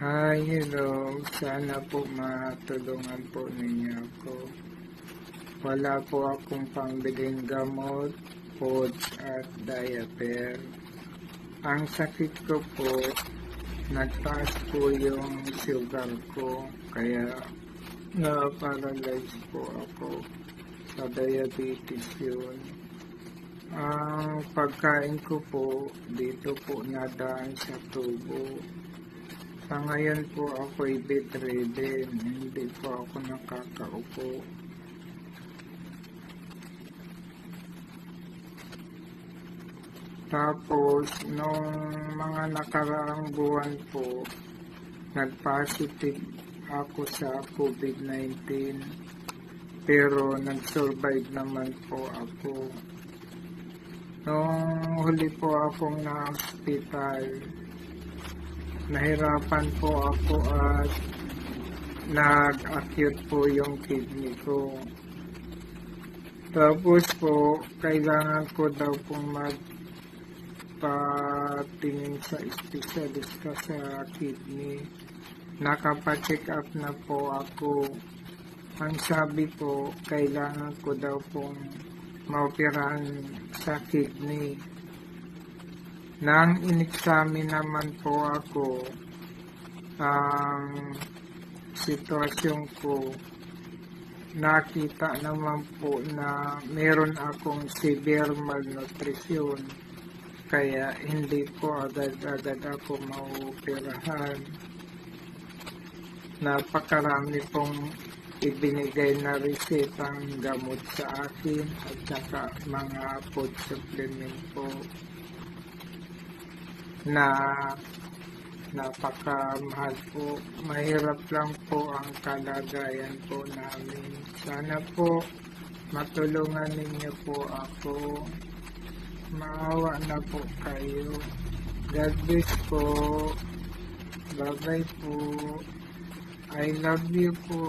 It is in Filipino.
Hi, hello. Sana po matulungan po ninyo ako. Wala po akong pambiling gamot, foods at diaper. Ang sakit ko po, nagtaas po yung sugar ko, kaya na-paralyze po ako. Sa diabetes yun. Ang pagkain ko po, dito po nadaan sa tubo. Sa ngayon po ako'y bedridden, hindi po ako nakakaupo. Tapos, nung mga nakaraang buwan po, nag-positive ako sa COVID-19, pero nag-survive naman po ako. Nung huli po akong na-hospital, nahirapan po ako at nag-acute po yung kidney ko. Tapos po, kailangan ko daw pong magpatingin sa specialist sa kidney. Nakapacheck up na po ako. Ang sabi po, kailangan ko daw pong maoperahan sa kidney. Nang in-examine naman po ako, ang sitwasyon ko, nakita naman po na meron akong severe malnutrition, kaya hindi po agad-agad ako maoperahan. Napakarami pong ibinigay na resetang gamot sa akin at saka mga food supplement po na napakamahal po. Mahirap lang po ang kalagayan po namin. Sana po matulungan ninyo po ako. Maawa na po kayo. God bless po. Bye bye po. I love you po.